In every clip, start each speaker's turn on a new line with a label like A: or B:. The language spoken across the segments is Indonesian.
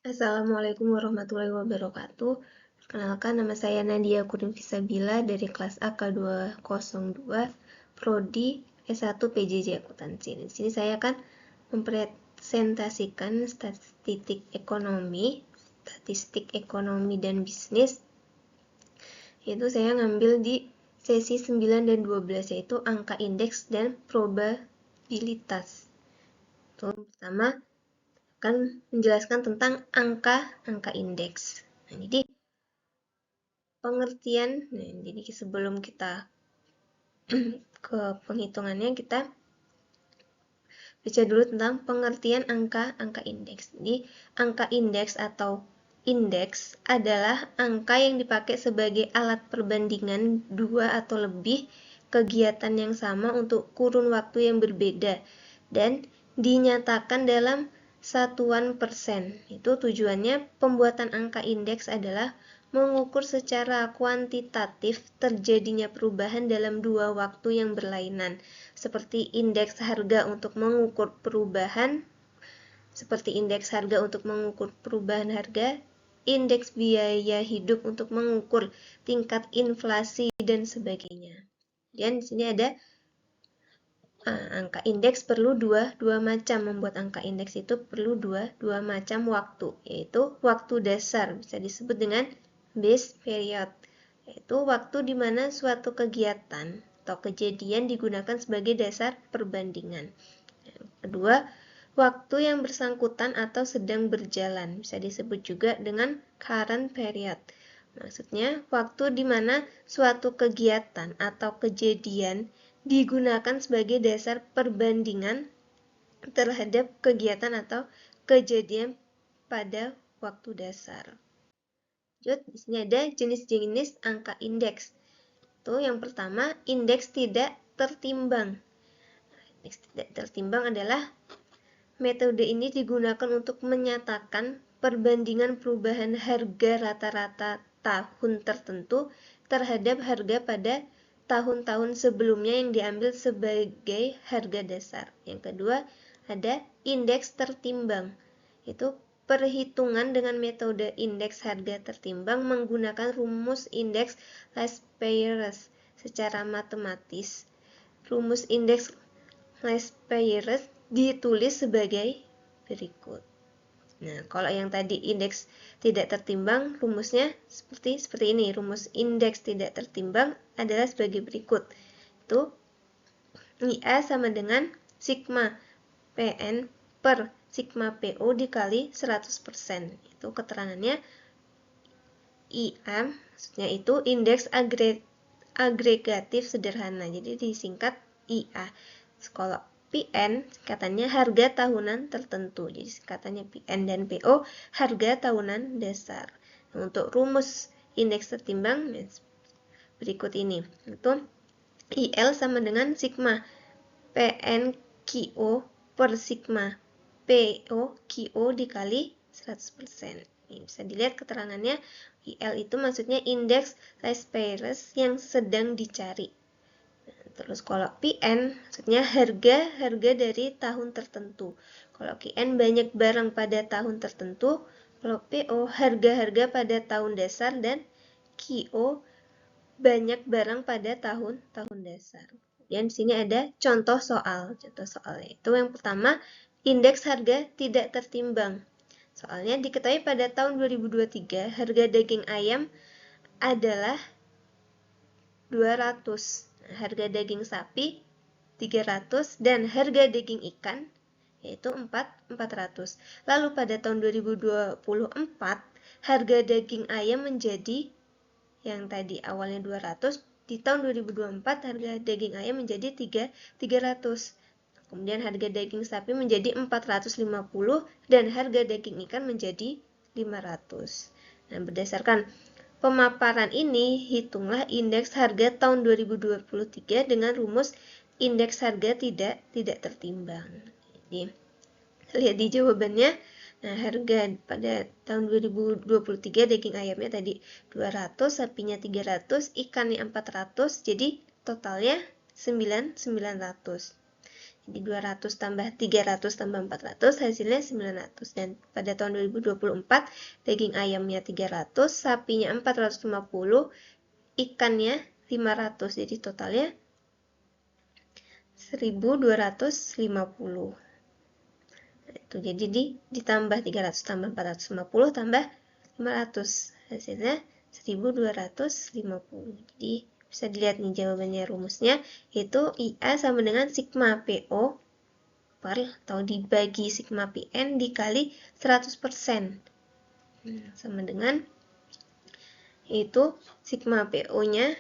A: Assalamualaikum warahmatullahi wabarakatuh. Perkenalkan, nama saya Nadia Kurin Fisabila dari kelas AK202, Prodi S1 PJJ Akuntansi. Di sini saya akan mempresentasikan statistik ekonomi dan bisnis. Yaitu saya ngambil di sesi 9 dan 12, yaitu angka indeks dan probabilitas. Itu pertama akan menjelaskan tentang angka indeks. Nah, jadi pengertian, jadi sebelum kita ke penghitungannya, kita baca dulu tentang pengertian angka indeks. Jadi angka indeks atau indeks adalah angka yang dipakai sebagai alat perbandingan dua atau lebih kegiatan yang sama untuk kurun waktu yang berbeda dan dinyatakan dalam satuan persen. Itu tujuannya. Pembuatan angka indeks adalah mengukur secara kuantitatif terjadinya perubahan dalam dua waktu yang berlainan, seperti indeks harga untuk mengukur perubahan harga, indeks biaya hidup untuk mengukur tingkat inflasi dan sebagainya. Dan di sini ada angka indeks perlu dua macam. Membuat angka indeks itu perlu dua macam waktu, yaitu waktu dasar, bisa disebut dengan base period, yaitu waktu di mana suatu kegiatan atau kejadian digunakan sebagai dasar perbandingan. Yang kedua, waktu yang bersangkutan atau sedang berjalan, bisa disebut juga dengan current period. Maksudnya, waktu di mana suatu kegiatan atau kejadian digunakan sebagai dasar perbandingan terhadap kegiatan atau kejadian pada waktu dasar. Lanjut, di sini ada jenis-jenis angka indeks. Itu yang pertama, indeks tidak tertimbang. Indeks tidak tertimbang adalah metode ini digunakan untuk menyatakan perbandingan perubahan harga rata-rata tahun tertentu terhadap harga pada tahun-tahun sebelumnya yang diambil sebagai harga dasar. Yang kedua, ada indeks tertimbang. Itu perhitungan dengan metode indeks harga tertimbang menggunakan rumus indeks last Payres secara matematis. Rumus indeks last Payres ditulis sebagai berikut. Nah, kalau yang tadi indeks tidak tertimbang, rumusnya seperti ini. Rumus indeks tidak tertimbang adalah sebagai berikut. Itu IA sama dengan sigma PN per sigma PO dikali 100%. Itu keterangannya. IA maksudnya itu indeks agregatif sederhana. Jadi disingkat IA. Kalau PN singkatannya harga tahunan tertentu. Jadi singkatannya PN dan PO harga tahunan dasar. Nah, untuk rumus indeks tertimbang berikut ini. Itu IL sama dengan sigma PN QO per sigma PO QO dikali 100%. Ini bisa dilihat keterangannya. IL itu maksudnya indeks last Payres yang sedang dicari. Terus kalau PN maksudnya harga dari tahun tertentu. Kalau QN banyak barang pada tahun tertentu. Kalau PO harga pada tahun dasar, dan QO banyak barang pada tahun dasar. Dan di sini ada contoh soal. Contoh soalnya itu yang pertama, indeks harga tidak tertimbang. Soalnya diketahui pada tahun 2023 harga daging ayam adalah 200. Harga daging sapi 300 dan harga daging ikan yaitu 400. Lalu pada tahun 2024 harga daging ayam menjadi yang tadi awalnya 200, di tahun 2024 harga daging ayam menjadi 300. Kemudian harga daging sapi menjadi 450 dan harga daging ikan menjadi 500. Nah, berdasarkan pemaparan ini, hitunglah indeks harga tahun 2023 dengan rumus indeks harga tidak tertimbang. Jadi, lihat di jawabannya. Nah, harga pada tahun 2023 daging ayamnya tadi 200, sapinya 300, ikannya 400, jadi totalnya 900. Jadi 200 tambah 300 tambah 400 hasilnya 900. Dan pada tahun 2024 daging ayamnya 300, sapinya 450, ikannya 500. Jadi totalnya 1250. Nah, itu jadi ditambah 300 tambah 450 tambah 500. Hasilnya 1250. Jadi bisa dilihat nih jawabannya, rumusnya itu IA sama dengan sigma PO per atau dibagi sigma PN dikali 100%. Sama dengan itu sigma PO-nya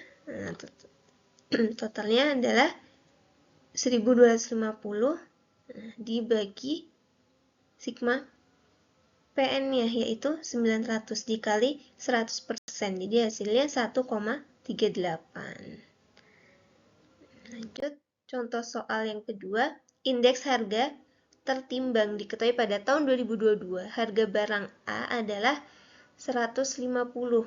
A: totalnya adalah 1250 dibagi sigma PN-nya yaitu 900 dikali 100%. Jadi hasilnya 1,38. Lanjut, contoh soal yang kedua. Indeks harga tertimbang diketahui pada tahun 2022. Harga barang A adalah 150.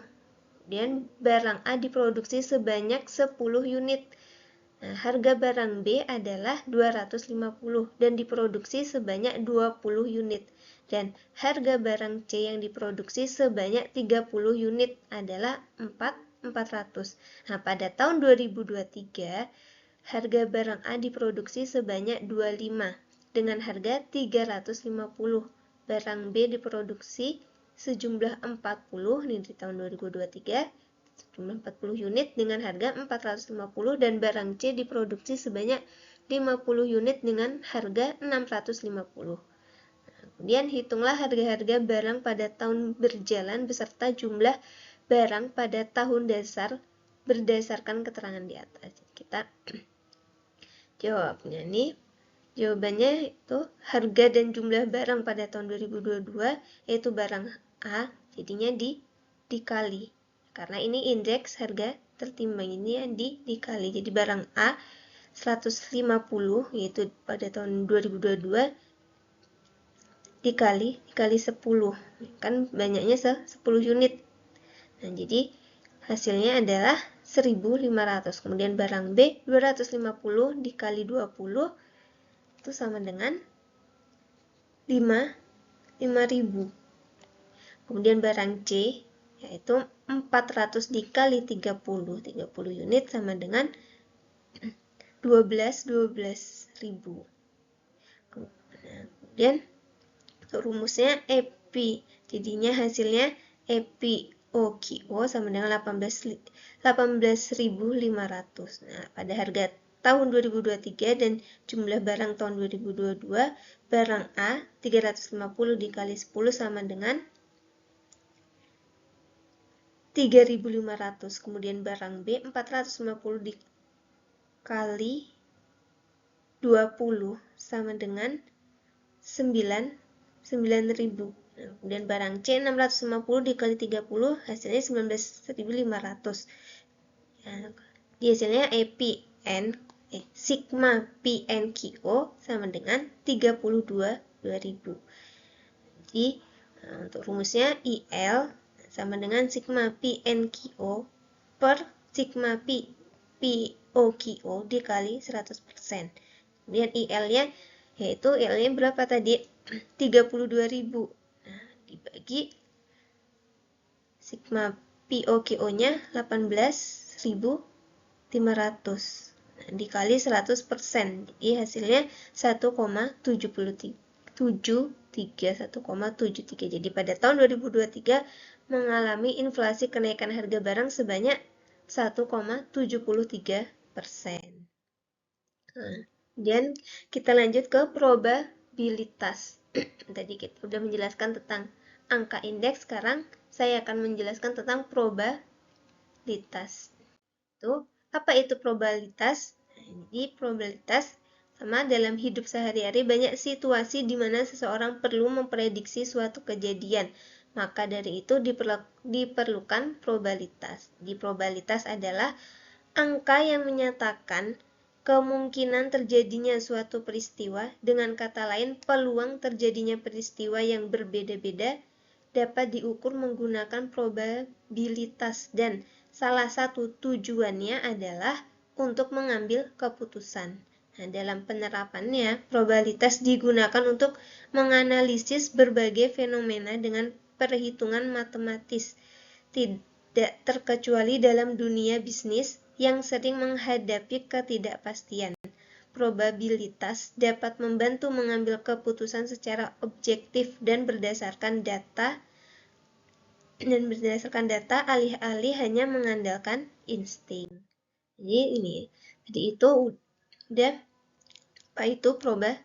A: Dan barang A diproduksi sebanyak 10 unit. Nah, harga barang B adalah 250 dan diproduksi sebanyak 20 unit. Dan harga barang C yang diproduksi sebanyak 30 unit adalah 400. Nah, pada tahun 2023, harga barang A diproduksi sebanyak 25 dengan harga 350. Barang B diproduksi sejumlah 40 nih di tahun 2023, sejumlah 40 unit dengan harga 450 dan barang C diproduksi sebanyak 50 unit dengan harga 650. Kemudian hitunglah harga-harga barang pada tahun berjalan beserta jumlah barang pada tahun dasar berdasarkan keterangan di atas. Kita jawabnya nih. Jawabannya itu harga dan jumlah barang pada tahun 2022 yaitu barang A jadinya dikali. Karena ini indeks harga tertimbang, ini dikali. Jadi barang A 150 yaitu pada tahun 2022 dikali 10. Kan banyaknya 10 unit. Nah, jadi hasilnya adalah 1500. Kemudian barang B 250 dikali 20 itu sama dengan 5.000. Kemudian barang C yaitu 400 dikali 30 unit sama dengan 12.000. Kemudian rumusnya EP, jadinya hasilnya EP OQO sama dengan 18.500. Nah, pada harga tahun 2023 dan jumlah barang tahun 2022, barang A 350 dikali 10 sama dengan 3.500. Kemudian barang B 450 dikali 20 sama dengan 9.000. Nah, kemudian barang C 650 dikali 30 hasilnya 19.500. Nah, di hasilnya EPN sigma PNQO sama dengan 32.000. Jadi untuk rumusnya IL sama dengan sigma PNQO per sigma POQO dikali 100%. Kemudian IL-nya yaitu IL-nya berapa tadi? 32.000. Nah, dibagi sigma POQO-nya 18.500. Nah, dikali 100%. Jadi hasilnya 1,73. Jadi pada tahun 2023 mengalami inflasi kenaikan harga barang sebanyak 1,73%. Kemudian kita lanjut ke probabilitas. Tadi kita sudah menjelaskan tentang angka indeks, sekarang saya akan menjelaskan tentang probabilitas. Apa itu probabilitas? Jadi probabilitas sama dalam hidup sehari-hari banyak situasi di mana seseorang perlu memprediksi suatu kejadian. Maka dari itu diperlukan probabilitas. Di probabilitas adalah angka yang menyatakan kemungkinan terjadinya suatu peristiwa, dengan kata lain peluang terjadinya peristiwa yang berbeda-beda dapat diukur menggunakan probabilitas dan salah satu tujuannya adalah untuk mengambil keputusan. Nah, dalam penerapannya, probabilitas digunakan untuk menganalisis berbagai fenomena dengan perhitungan matematis, tidak terkecuali dalam dunia bisnis yang sering menghadapi ketidakpastian. Probabilitas dapat membantu mengambil keputusan secara objektif dan berdasarkan data, alih-alih hanya mengandalkan insting. Jadi ini, tadi itu udah apa itu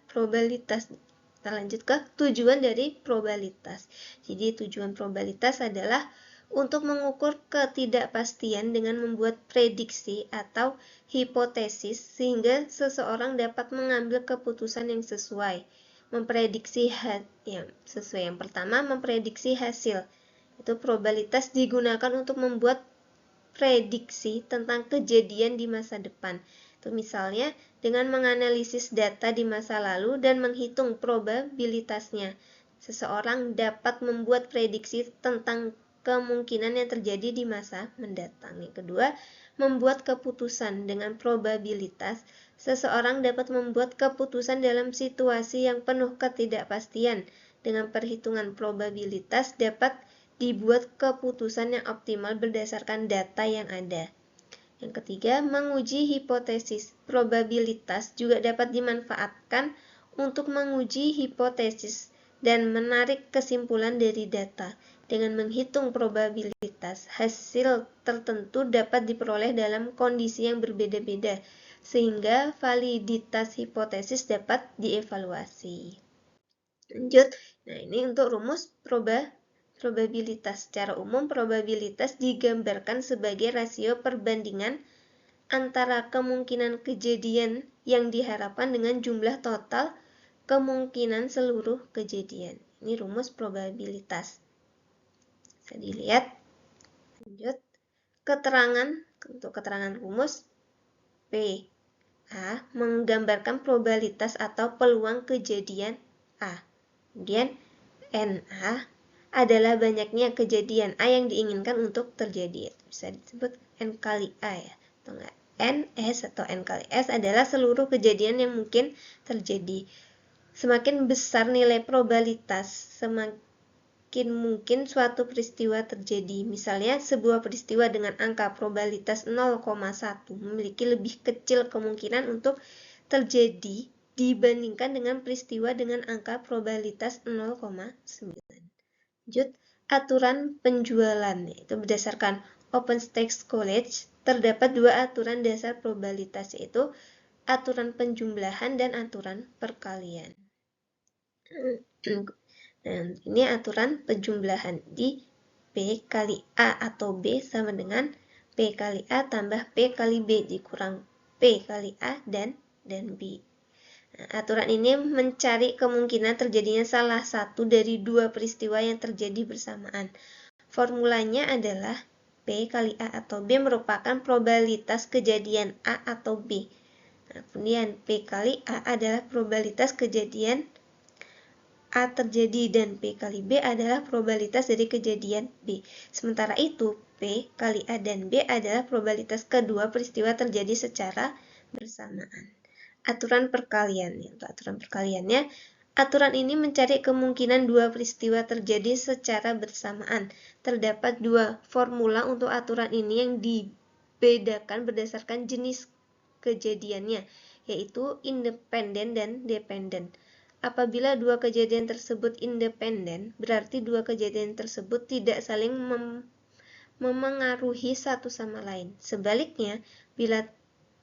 A: probabilitas. Kita lanjut ke tujuan dari probabilitas. Jadi tujuan probabilitas adalah untuk mengukur ketidakpastian dengan membuat prediksi atau hipotesis sehingga seseorang dapat mengambil keputusan yang sesuai. Memprediksi yang pertama, memprediksi hasil. Itu probabilitas digunakan untuk membuat prediksi tentang kejadian di masa depan. Itu misalnya dengan menganalisis data di masa lalu dan menghitung probabilitasnya. Seseorang dapat membuat prediksi tentang kemungkinan yang terjadi di masa mendatang. Yang kedua, membuat keputusan dengan probabilitas. Seseorang dapat membuat keputusan dalam situasi yang penuh ketidakpastian. Dengan perhitungan probabilitas dapat dibuat keputusan yang optimal berdasarkan data yang ada. Yang ketiga, menguji hipotesis. Probabilitas juga dapat dimanfaatkan untuk menguji hipotesis dan menarik kesimpulan dari data. Dengan menghitung probabilitas, hasil tertentu dapat diperoleh dalam kondisi yang berbeda-beda, sehingga validitas hipotesis dapat dievaluasi. Lanjut, nah ini untuk rumus probabilitas. Secara umum, probabilitas digambarkan sebagai rasio perbandingan antara kemungkinan kejadian yang diharapkan dengan jumlah total kemungkinan seluruh kejadian. Ini rumus probabilitas. Bisa dilihat. Lanjut. Untuk keterangan rumus P. A menggambarkan probabilitas atau peluang kejadian A. Kemudian NA adalah banyaknya kejadian A yang diinginkan untuk terjadi. Bisa disebut N kali A ya, atau enggak NS atau N kali S adalah seluruh kejadian yang mungkin terjadi. Semakin besar nilai probabilitas, semakin mungkin suatu peristiwa terjadi. Misalnya, sebuah peristiwa dengan angka probabilitas 0,1 memiliki lebih kecil kemungkinan untuk terjadi dibandingkan dengan peristiwa dengan angka probabilitas 0,9. Lanjut, aturan penjualan. Itu berdasarkan OpenStax College, terdapat dua aturan dasar probabilitas, yaitu aturan penjumlahan dan aturan perkalian. Dan ini aturan penjumlahan di P kali A atau B sama dengan P kali A tambah P kali B dikurang P kali A dan B. Nah, aturan ini mencari kemungkinan terjadinya salah satu dari dua peristiwa yang terjadi bersamaan. Formulanya adalah P kali A atau B merupakan probabilitas kejadian A atau B. Nah, kemudian P kali A adalah probabilitas kejadian A terjadi dan P kali B adalah probabilitas dari kejadian B. Sementara itu, P kali A dan B adalah probabilitas kedua peristiwa terjadi secara bersamaan. Aturan perkalian. Untuk aturan perkaliannya, aturan ini mencari kemungkinan dua peristiwa terjadi secara bersamaan. Terdapat dua formula untuk aturan ini yang dibedakan berdasarkan jenis kejadiannya, yaitu independen dan dependen. Apabila dua kejadian tersebut independen, berarti dua kejadian tersebut tidak saling memengaruhi satu sama lain. Sebaliknya, bila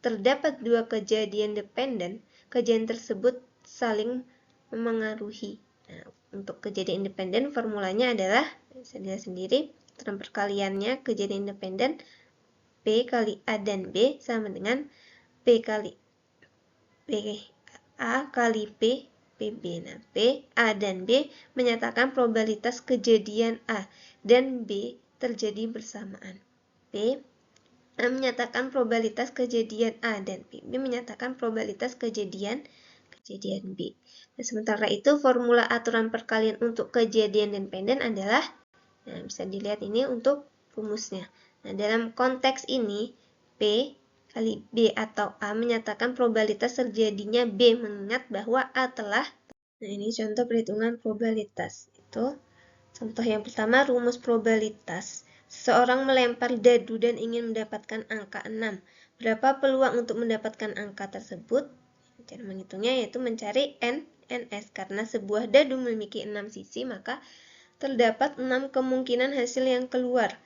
A: terdapat dua kejadian dependen, kejadian tersebut saling memengaruhi. Nah, untuk kejadian independen formulanya adalah, bisa dilihat sendiri, aturan perkaliannya kejadian independen P kali A dan B sama dengan P kali P A kali P PB. Nah, P, A, dan B menyatakan probabilitas kejadian A dan B terjadi bersamaan. P menyatakan probabilitas kejadian A dan B menyatakan probabilitas kejadian B. Nah, sementara itu formula aturan perkalian untuk kejadian dependen adalah, bisa dilihat ini untuk rumusnya. Nah, dalam konteks ini P kali B atau A menyatakan probabilitas terjadinya B, mengingat bahwa A telah. Nah, ini contoh perhitungan probabilitas. Itu contoh yang pertama, rumus probabilitas. Seseorang melempar dadu dan ingin mendapatkan angka 6. Berapa peluang untuk mendapatkan angka tersebut? Cara menghitungnya yaitu mencari NS. Karena sebuah dadu memiliki 6 sisi, maka terdapat 6 kemungkinan hasil yang keluar,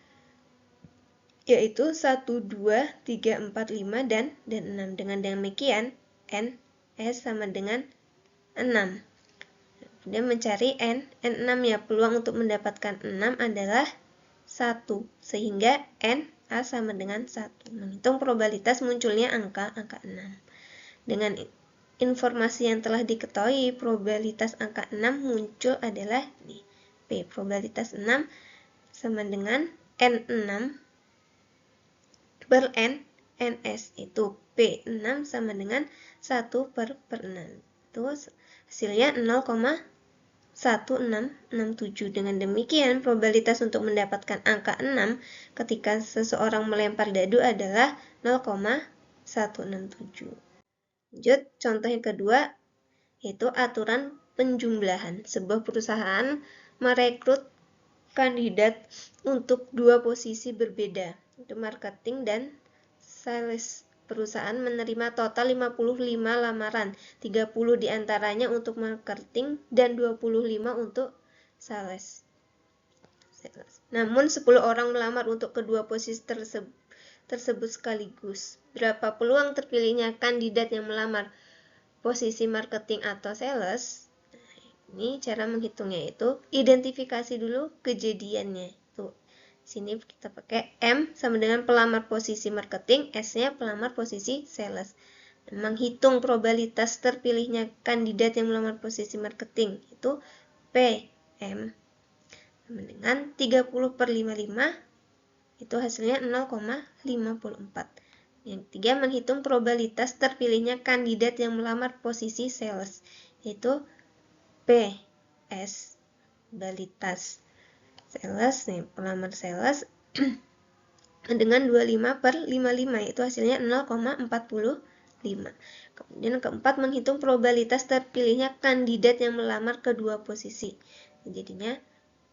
A: yaitu 1, 2, 3, 4, 5, dan 6. Dengan demikian, NS sama dengan 6. Kemudian mencari N6 ya, peluang untuk mendapatkan 6 adalah 1, sehingga NA sama dengan 1. Menghitung probabilitas munculnya angka 6. Dengan informasi yang telah diketahui, probabilitas angka 6 muncul adalah ini. P, probabilitas 6 sama dengan N6 per NS, itu P6 sama dengan 1 per 6. Itu hasilnya 0,1667. Dengan demikian, probabilitas untuk mendapatkan angka 6 ketika seseorang melempar dadu adalah 0,167. Lanjut, contoh yang kedua, yaitu aturan penjumlahan. Sebuah perusahaan merekrut kandidat untuk 2 posisi berbeda, itu marketing dan sales. Perusahaan menerima total 55 lamaran, 30 diantaranya untuk marketing dan 25 untuk sales. Namun 10 orang melamar untuk kedua posisi tersebut sekaligus. Berapa peluang terpilihnya kandidat yang melamar posisi marketing atau sales? Ini cara menghitungnya itu identifikasi dulu kejadiannya. Tuh, sini kita pakai M sama dengan pelamar posisi marketing, S-nya pelamar posisi sales. Menghitung probabilitas terpilihnya kandidat yang melamar posisi marketing itu PM sama dengan 30 per 55, itu hasilnya 0,54. Yang ketiga, menghitung probabilitas terpilihnya kandidat yang melamar posisi sales, yaitu PS, probabilitas sales, nih, pelamar sales dengan 25 per 55, itu hasilnya 0,45. Kemudian keempat, menghitung probabilitas terpilihnya kandidat yang melamar kedua posisi. Jadinya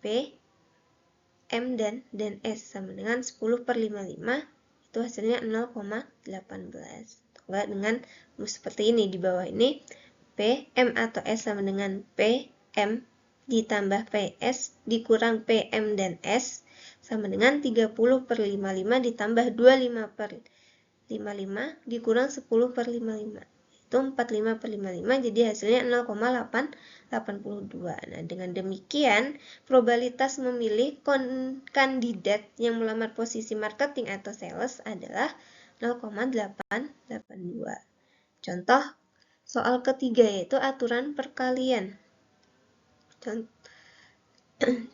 A: P, M, dan S sama dengan 10 per 55, itu hasilnya 0,18. Dengan seperti ini, di bawah ini P, M atau S sama dengan P, M ditambah PS dikurang PM dan S sama dengan 30 per 55 ditambah 25 per 55 dikurang 10 per 55. Itu 45 per 55, jadi hasilnya 0,882. Nah, dengan demikian, probabilitas memilih kandidat yang melamar posisi marketing atau sales adalah 0,882. Contoh soal ketiga yaitu aturan perkalian.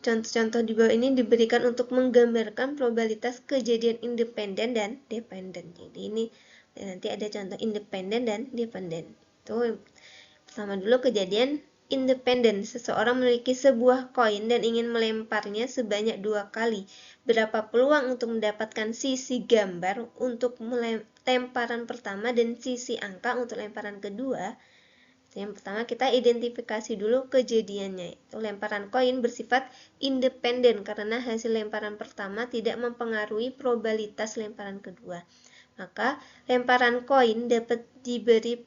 A: Contoh-contoh di bawah ini diberikan untuk menggambarkan probabilitas kejadian independen dan dependen. Jadi ini nanti ada contoh independen dan dependen. Itu pertama dulu kejadian independen. Seseorang memiliki sebuah koin dan ingin melemparnya sebanyak 2 kali. Berapa peluang untuk mendapatkan sisi gambar untuk lemparan pertama dan sisi angka untuk lemparan kedua? Yang pertama kita identifikasi dulu kejadiannya. Itu lemparan koin bersifat independen karena hasil lemparan pertama tidak mempengaruhi probabilitas lemparan kedua. Maka lemparan koin dapat diberi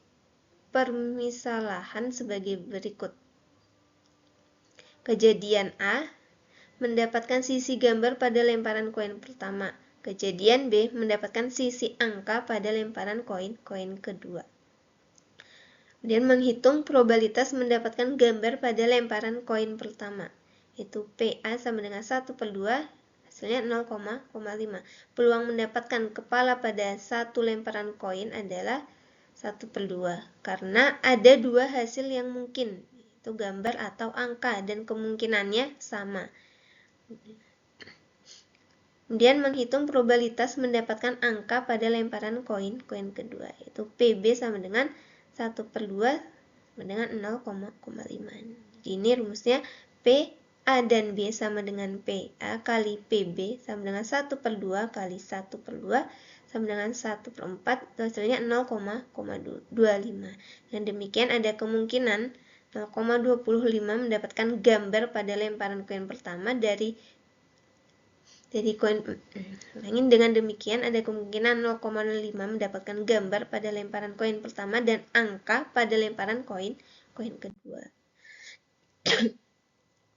A: permisalahan sebagai berikut. Kejadian A mendapatkan sisi gambar pada lemparan koin pertama. Kejadian B mendapatkan sisi angka pada lemparan koin kedua. Kemudian menghitung probabilitas mendapatkan gambar pada lemparan koin pertama. Itu PA sama dengan 1 per 2, hasilnya 0,5. Peluang mendapatkan kepala pada satu lemparan koin adalah 1 per 2. Karena ada 2 hasil yang mungkin, itu gambar atau angka, dan kemungkinannya sama. Kemudian menghitung probabilitas mendapatkan angka pada lemparan koin kedua, yaitu PB sama dengan 1 per 2 dengan 0,5. Jadi ini rumusnya P, A dan B sama dengan PA kali PB sama dengan 1 per 2 kali 1 per 2 sama dengan 1/4, itu hasilnya 0,25. Dan demikian ada kemungkinan 0,25 mendapatkan gambar pada lemparan koin pertama dari koin. Dengan demikian ada kemungkinan 0,05 mendapatkan gambar pada lemparan koin pertama dan angka pada lemparan koin kedua.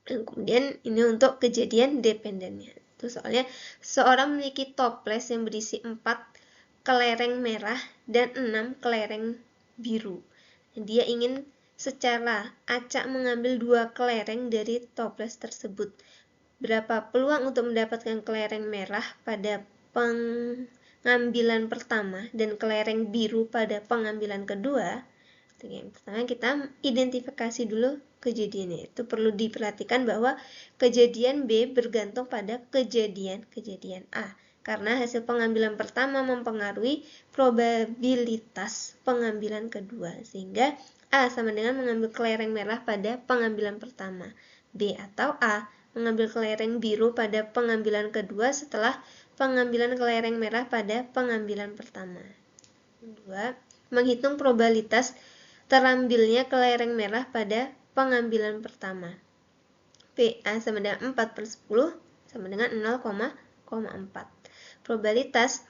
A: Dan kemudian ini untuk kejadian dependennya. Itu soalnya seorang memiliki toples yang berisi 4 kelereng merah dan 6 kelereng biru. Dia ingin secara acak mengambil 2 kelereng dari toples tersebut. Berapa peluang untuk mendapatkan kelereng merah pada pengambilan pertama dan kelereng biru pada pengambilan kedua? Yang pertama kita identifikasi dulu kejadiannya. Itu perlu diperhatikan bahwa kejadian B bergantung pada kejadian A. Karena hasil pengambilan pertama mempengaruhi probabilitas pengambilan kedua. Sehingga A sama dengan mengambil kelereng merah pada pengambilan pertama. B atau A mengambil kelereng biru pada pengambilan kedua setelah pengambilan kelereng merah pada pengambilan pertama. 2. Menghitung probabilitas terambilnya kelereng merah pada pengambilan pertama. PA sama dengan 4/10 sama dengan 0,4. Probabilitas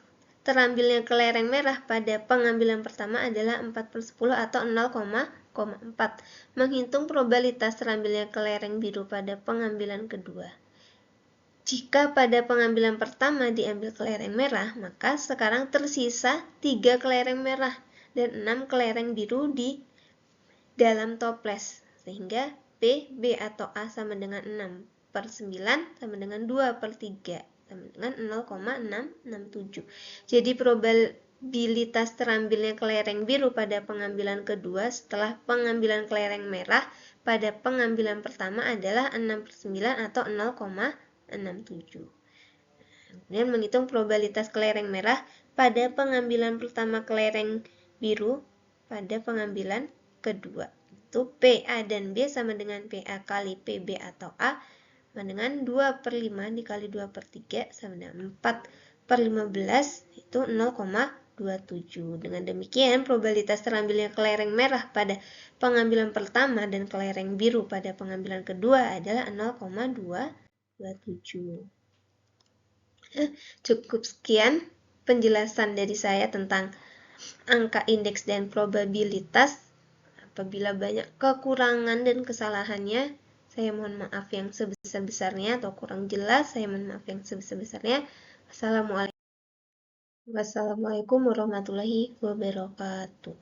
A: terambilnya kelereng merah pada pengambilan pertama adalah 4/10 atau 0,4. Menghitung probabilitas terambilnya kelereng biru pada pengambilan kedua. Jika pada pengambilan pertama diambil kelereng merah, maka sekarang tersisa 3 kelereng merah dan 6 kelereng biru di dalam toples. Sehingga P, B atau A sama dengan 6/9 sama dengan 2/3 sama dengan 0,667. Jadi probabilitas terambilnya kelereng biru pada pengambilan kedua setelah pengambilan kelereng merah pada pengambilan pertama adalah 6/9 atau 0,67. Kemudian menghitung probabilitas kelereng merah pada pengambilan pertama kelereng biru pada pengambilan kedua. Itu PA dan B sama dengan PA kali PB atau A sama dengan 2/5 dikali 2/3 sama dengan 4/15 itu 0,27. Dengan demikian probabilitas terambilnya kelereng merah pada pengambilan pertama dan kelereng biru pada pengambilan kedua adalah 0,227. Cukup sekian penjelasan dari saya tentang angka indeks dan probabilitas. Apabila banyak kekurangan dan kesalahannya, saya mohon maaf yang sebesar-besarnya, atau kurang jelas, saya mohon maaf yang sebesar-besarnya. Wassalamualaikum warahmatullahi wabarakatuh.